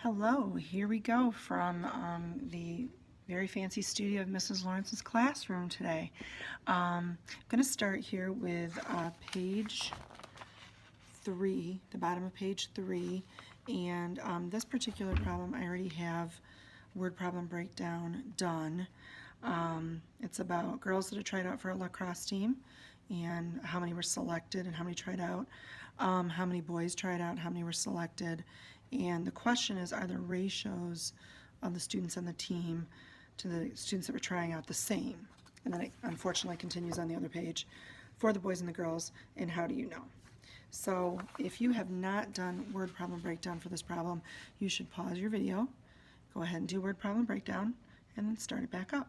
Hello, here we go from the very fancy studio of Mrs. Lawrence's classroom today. I'm going to start here with page 3, the bottom of page 3, and this particular problem I already have word problem breakdown done. It's about girls that have tried out for a lacrosse team and how many were selected and how many tried out, how many boys tried out, how many were selected, and the question is, are the ratios of the students on the team to the students that were trying out the same? And then it unfortunately continues on the other page for the boys and the girls, and how do you know? So if you have not done word problem breakdown for this problem, you should pause your video, go ahead and do word problem breakdown, and then start it back up.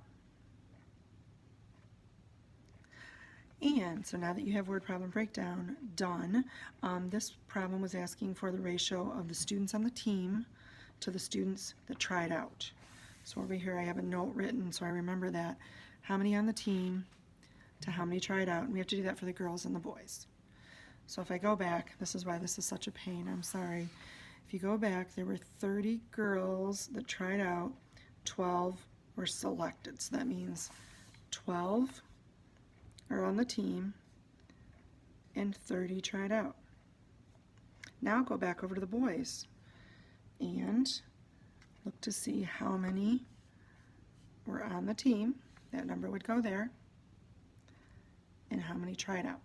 And so now that you have word problem breakdown done, this problem was asking for the ratio of the students on the team to the students that tried out. So over here I have a note written so I remember that. How many on the team to how many tried out, and we have to do that for the girls and the boys. So if I go back, this is why this is such a pain, I'm sorry. If you go back, there were 30 girls that tried out, 12 were selected. So that means 12 are on the team and 30 tried out. Now go back over to the boys and look to see how many were on the team. That number would go there. And how many tried out.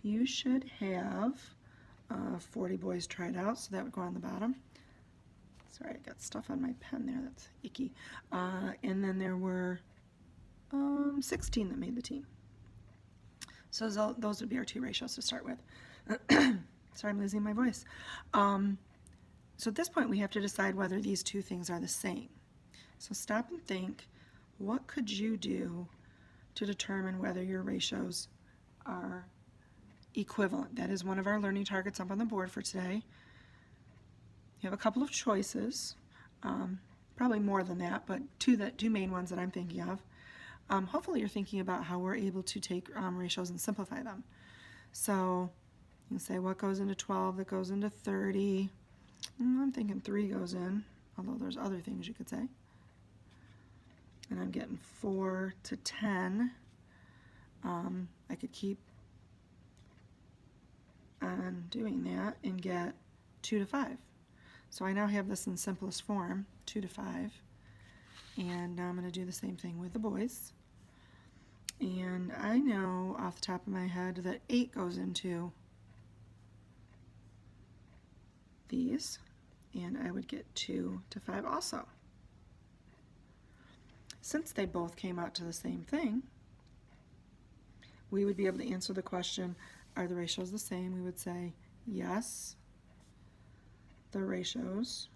You should have 40 boys tried out, so that would go on the bottom. Sorry, I got stuff on my pen there, that's icky. And then there were 16 that made the team. So those would be our two ratios to start with. Sorry, I'm losing my voice. So at this point we have to decide whether these two things are the same. So stop and think, what could you do to determine whether your ratios are equivalent? That is one of our learning targets up on the board for today. You have a couple of choices, probably more than that, but two main ones that I'm thinking of. Hopefully you're thinking about how we're able to take ratios and simplify them. So you can say what goes into 12 that goes into 30. I'm thinking 3 goes in, although there's other things you could say. And I'm getting 4 to 10. I could keep on doing that and get 2 to 5. So I now have this in simplest form, 2 to 5. And now I'm going to do the same thing with the boys. And I know off the top of my head that 8 goes into these. And I would get 2 to 5 also. Since they both came out to the same thing, we would be able to answer the question, are the ratios the same? We would say, yes, the ratios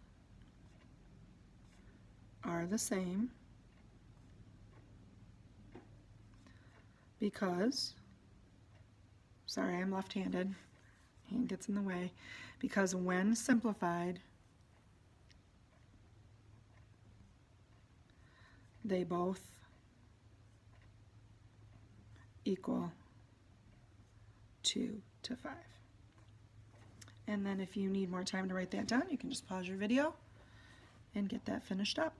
are the same because, sorry, I'm left-handed, hand gets in the way, because when simplified, they both equal 2 to 5. And then if you need more time to write that down, you can just pause your video and get that finished up.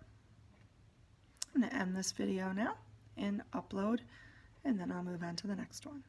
I'm going to end this video now and upload, and then I'll move on to the next one.